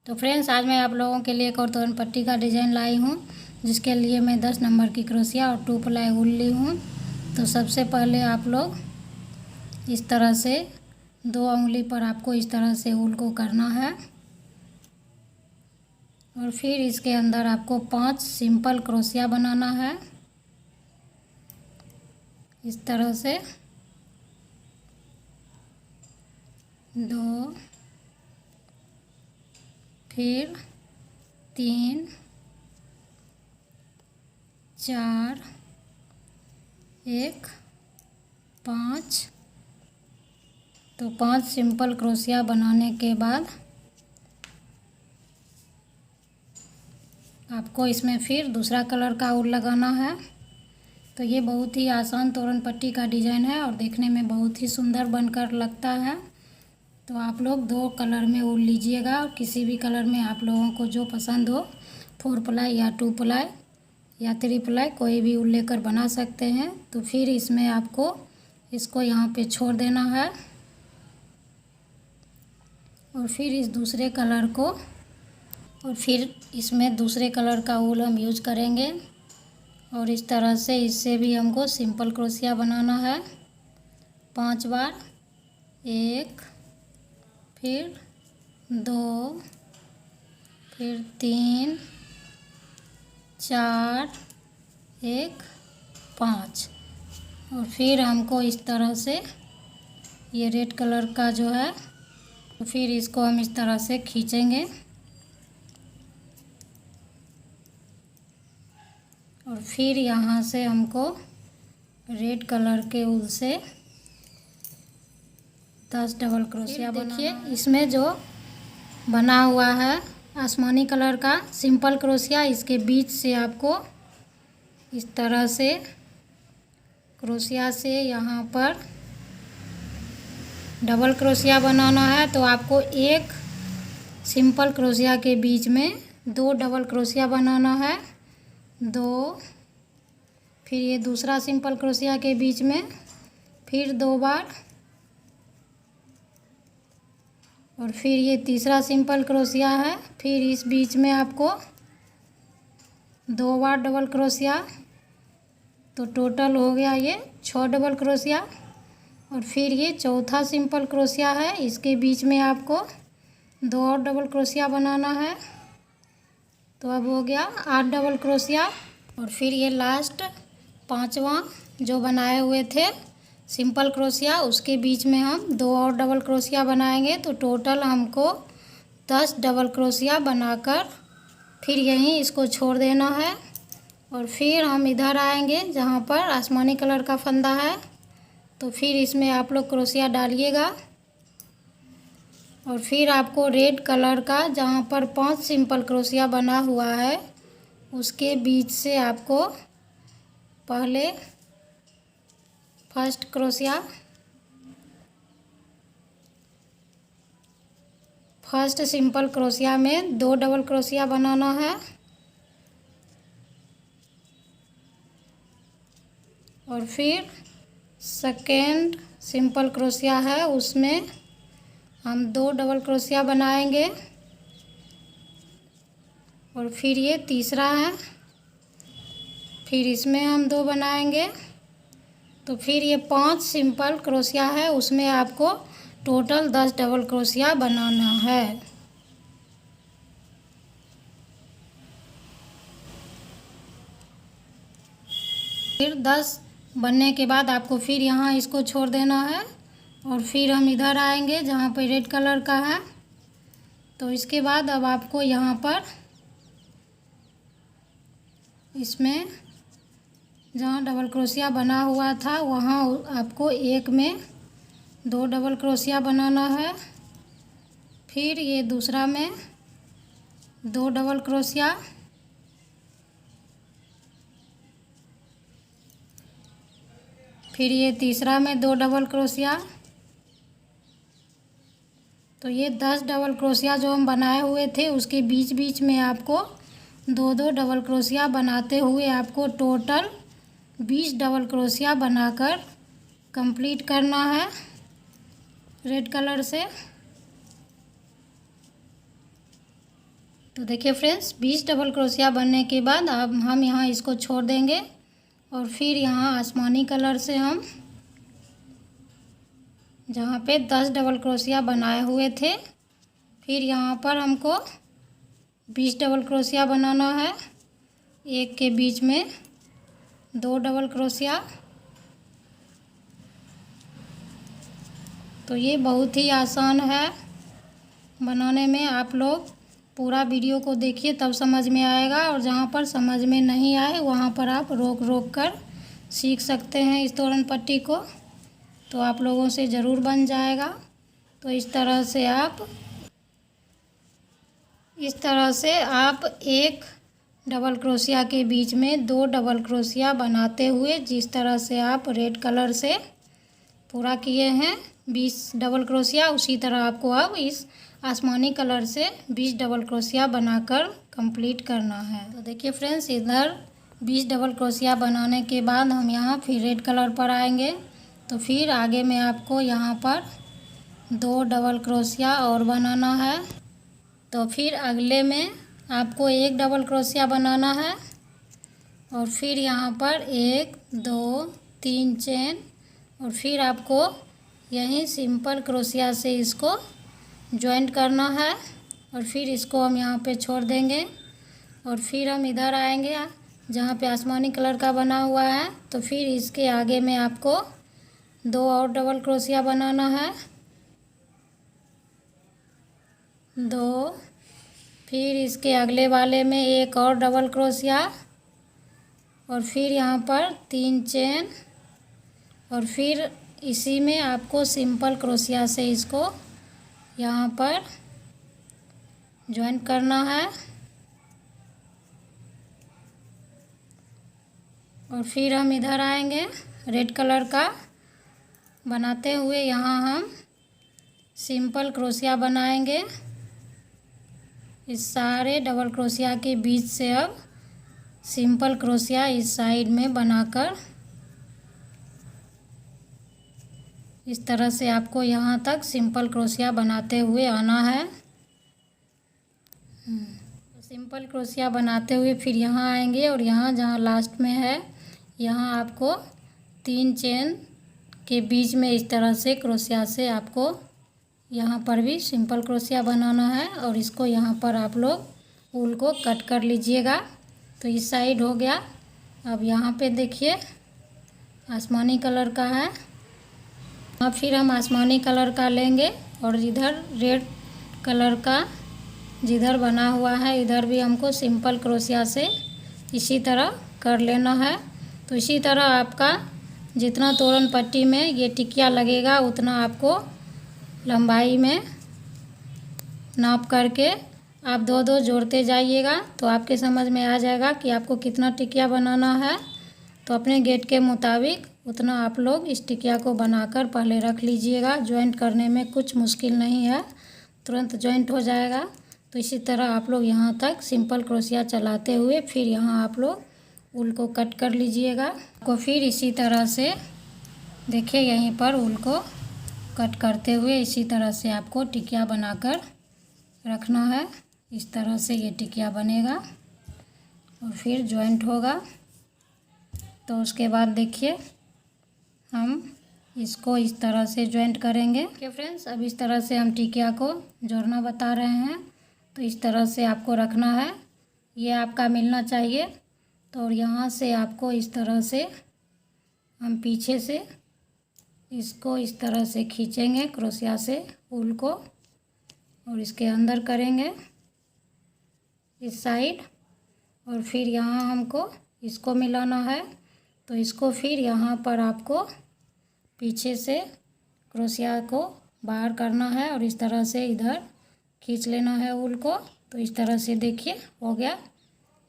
तो फ्रेंड्स, आज मैं आप लोगों के लिए एक और तोरण पट्टी का डिज़ाइन लाई हूँ, जिसके लिए मैं 10 नंबर की क्रोशिया और 2 प्लाई ऊल ली हूँ। तो सबसे पहले आप लोग इस तरह से 2 उंगली पर आपको इस तरह से ऊल को करना है और फिर इसके अंदर आपको 5 सिंपल क्रोशिया बनाना है इस तरह से। 2, फिर 3, 4, 1, 5। तो 5 सिंपल क्रोशिया बनाने के बाद आपको इसमें फिर दूसरा कलर का ऊल लगाना है। तो ये बहुत ही आसान तोरण पट्टी का डिज़ाइन है और देखने में बहुत ही सुंदर बनकर लगता है। तो आप लोग 2 कलर में ऊल लीजिएगा और किसी भी कलर में आप लोगों को जो पसंद हो, 4 प्लाई या 2 प्लाई या 3 प्लाई, कोई भी ऊल लेकर बना सकते हैं। तो फिर इसमें आपको इसको यहाँ पे छोड़ देना है और फिर इस दूसरे कलर को और फिर इसमें दूसरे कलर का ऊल हम यूज करेंगे और इस तरह से इससे भी हमको सिंपल क्रोशिया बनाना है 5 बार। 1, फिर 2, फिर 3, 4, 1, 5 और फिर हमको इस तरह से ये रेड कलर का जो है, तो फिर इसको हम इस तरह से खींचेंगे और फिर यहाँ से हमको रेड कलर के ऊल से 10 डबल क्रोशिया देखिए। इसमें जो बना हुआ है आसमानी कलर का सिंपल क्रोशिया, इसके बीच से आपको इस तरह से क्रोशिया से यहाँ पर डबल क्रोशिया बनाना है। तो आपको एक सिंपल क्रोशिया के बीच में 2 डबल क्रोशिया बनाना है, 2, फिर ये दूसरा सिंपल क्रोशिया के बीच में फिर 2 बार और फिर ये तीसरा सिंपल क्रोशिया है, फिर इस बीच में आपको 2 बार डबल क्रोशिया। तो टोटल हो गया ये 6 डबल क्रोशिया और फिर ये चौथा सिंपल क्रोशिया है, इसके बीच में आपको 2 और डबल क्रोशिया बनाना है। तो अब हो गया 8 डबल क्रोशिया और फिर ये लास्ट 5वां जो बनाए हुए थे सिंपल क्रोशिया, उसके बीच में हम 2 और डबल क्रोशिया बनाएंगे। तो टोटल हमको 10 डबल क्रोशिया बनाकर फिर यहीं इसको छोड़ देना है और फिर हम इधर आएंगे जहाँ पर आसमानी कलर का फंदा है। तो फिर इसमें आप लोग क्रोशिया डालिएगा और फिर आपको रेड कलर का जहाँ पर 5 सिंपल क्रोशिया बना हुआ है उसके बीच से आपको पहले first crochet, first simple crochet में 2 डबल क्रोशिया बनाना है और फिर सेकेंड सिंपल क्रोशिया है उसमें हम 2 डबल क्रोशिया बनाएंगे और फिर ये तीसरा है, फिर इसमें हम 2 बनाएंगे। तो फिर ये 5 सिंपल क्रोशिया है, उसमें आपको टोटल 10 डबल क्रोशिया बनाना है। फिर 10 बनने के बाद आपको फिर यहाँ इसको छोड़ देना है और फिर हम इधर आएंगे जहाँ पर रेड कलर का है। तो इसके बाद अब आपको यहाँ पर इसमें जहाँ डबल क्रोशिया बना हुआ था वहाँ आपको एक में 2 डबल क्रोशिया बनाना है, फिर ये दूसरा में 2 डबल क्रोशिया, फिर ये तीसरा में 2 डबल क्रोशिया। तो ये 10 डबल क्रोशिया जो हम बनाए हुए थे उसके बीच बीच में आपको 2-2 डबल क्रोशिया बनाते हुए आपको टोटल 20 डबल क्रोशिया बनाकर कंप्लीट करना है रेड कलर से। तो देखिए फ्रेंड्स, 20 डबल क्रोशिया बनने के बाद अब हम यहाँ इसको छोड़ देंगे और फिर यहाँ आसमानी कलर से हम जहाँ पे 10 डबल क्रोशिया बनाए हुए थे, फिर यहाँ पर हमको 20 डबल क्रोशिया बनाना है। एक के बीच में 2 डबल क्रोशिया। तो ये बहुत ही आसान है बनाने में। आप लोग पूरा वीडियो को देखिए, तब समझ में आएगा, और जहाँ पर समझ में नहीं आए वहाँ पर आप रोक रोक कर सीख सकते हैं इस तोरण पट्टी को। तो आप लोगों से ज़रूर बन जाएगा। तो इस तरह से आप एक डबल क्रोशिया के बीच में 2 डबल क्रोशिया बनाते हुए, जिस तरह से आप रेड कलर से पूरा किए हैं 20 डबल क्रोशिया, उसी तरह आपको अब इस आसमानी कलर से 20 डबल क्रोशिया बनाकर कंप्लीट करना है। तो देखिए फ्रेंड्स, इधर 20 डबल क्रोशिया बनाने के बाद हम यहाँ फिर रेड कलर पर आएंगे। तो फिर आगे में आपको यहाँ पर 2 डबल क्रोशिया और बनाना है। तो फिर अगले में आपको 1 डबल क्रोशिया बनाना है और फिर यहाँ पर 1 2 3 चेन, और फिर आपको यहीं सिंपल क्रोशिया से इसको जॉइंट करना है और फिर इसको हम यहाँ पे छोड़ देंगे। और फिर हम इधर आएंगे जहाँ पे आसमानी कलर का बना हुआ है। तो फिर इसके आगे में आपको 2 और डबल क्रोशिया बनाना है, 2, फिर इसके अगले वाले में 1 और डबल क्रोशिया, और फिर यहाँ पर 3 चेन, और फिर इसी में आपको सिंपल क्रोशिया से इसको यहाँ पर जॉइंट करना है। और फिर हम इधर आएंगे रेड कलर का बनाते हुए, यहाँ हम सिंपल क्रोशिया बनाएंगे। इस सारे डबल क्रोशिया के बीच से अब सिंपल क्रोशिया इस साइड में बनाकर इस तरह से आपको यहाँ तक सिंपल क्रोशिया बनाते हुए आना है। सिंपल क्रोशिया बनाते हुए फिर यहाँ आएंगे और यहाँ जहाँ लास्ट में है, यहाँ आपको 3 चेन के बीच में इस तरह से क्रोशिया से आपको यहाँ पर भी सिंपल क्रोशिया बनाना है। और इसको यहाँ पर आप लोग ऊल को कट कर लीजिएगा। तो इस साइड हो गया। अब यहाँ पे देखिए आसमानी कलर का है। अब फिर हम आसमानी कलर का लेंगे और इधर रेड कलर का जिधर बना हुआ है, इधर भी हमको सिंपल क्रोशिया से इसी तरह कर लेना है। तो इसी तरह आपका जितना तोरण पट्टी में ये टिकिया लगेगा उतना आपको लंबाई में नाप करके आप 2-2 जोड़ते जाइएगा। तो आपके समझ में आ जाएगा कि आपको कितना टिकिया बनाना है। तो अपने गेट के मुताबिक उतना आप लोग इस टिकिया को बनाकर पहले रख लीजिएगा। जॉइंट करने में कुछ मुश्किल नहीं है, तुरंत जॉइंट हो जाएगा। तो इसी तरह आप लोग यहाँ तक सिंपल क्रोशिया चलाते हुए फिर यहाँ आप लोग ऊल को कट कर लीजिएगा। को फिर इसी तरह से देखिए यहीं पर ऊल को कट करते हुए इसी तरह से आपको टिकिया बनाकर रखना है। इस तरह से ये टिकिया बनेगा और फिर जॉइंट होगा। तो उसके बाद देखिए हम इसको इस तरह से जॉइंट करेंगे। ओके फ्रेंड्स, अब इस तरह से हम टिकिया को जोड़ना बता रहे हैं। तो इस तरह से आपको रखना है, ये आपका मिलना चाहिए। तो और यहाँ से आपको इस तरह से हम पीछे से इसको इस तरह से खींचेंगे क्रोशिया से ऊल को और इसके अंदर करेंगे इस साइड, और फिर यहाँ हमको इसको मिलाना है। तो इसको फिर यहाँ पर आपको पीछे से क्रोशिया को बाहर करना है और इस तरह से इधर खींच लेना है ऊल को। तो इस तरह से देखिए हो गया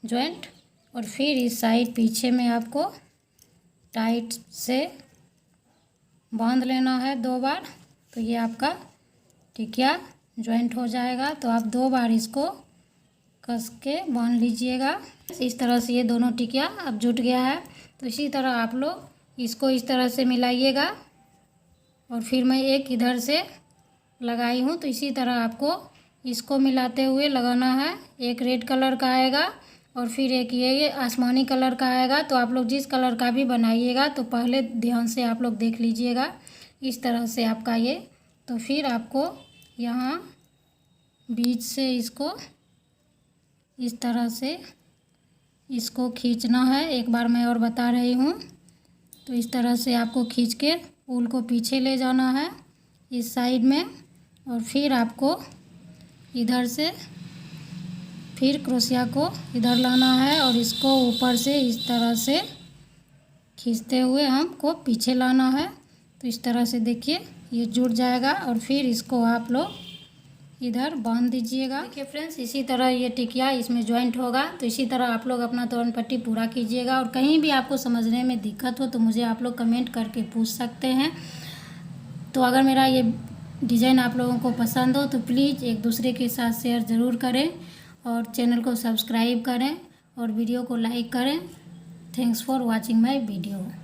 जॉइंट। और फिर इस साइड पीछे में आपको टाइट से बांध लेना है 2 बार। तो ये आपका टिकिया जॉइंट हो जाएगा। तो आप 2 बार इसको कस के बांध लीजिएगा। इस तरह से ये दोनों टिकिया अब जुट गया है। तो इसी तरह आप लोग इसको इस तरह से मिलाइएगा। और फिर मैं एक इधर से लगाई हूँ, तो इसी तरह आपको इसको मिलाते हुए लगाना है। एक रेड कलर का आएगा और फिर एक ये आसमानी कलर का आएगा। तो आप लोग जिस कलर का भी बनाइएगा तो पहले ध्यान से आप लोग देख लीजिएगा। इस तरह से आपका ये, तो फिर आपको यहाँ बीच से इसको इस तरह से इसको खींचना है। एक बार मैं और बता रही हूँ। तो इस तरह से आपको खींच के ऊल को पीछे ले जाना है इस साइड में, और फिर आपको इधर से फिर क्रोशिया को इधर लाना है और इसको ऊपर से इस तरह से खींचते हुए हमको पीछे लाना है। तो इस तरह से देखिए ये जुड़ जाएगा और फिर इसको आप लोग इधर बांध दीजिएगा। देखिए फ्रेंड्स, इसी तरह ये टिकिया इसमें ज्वाइंट होगा। तो इसी तरह आप लोग अपना तोरण पट्टी पूरा कीजिएगा। और कहीं भी आपको समझने में दिक्कत हो तो मुझे आप लोग कमेंट करके पूछ सकते हैं। तो अगर मेरा ये डिज़ाइन आप लोगों को पसंद हो तो प्लीज़ एक दूसरे के साथ शेयर ज़रूर करें और चैनल को सब्सक्राइब करें और वीडियो को लाइक करें। Thanks for watching my video.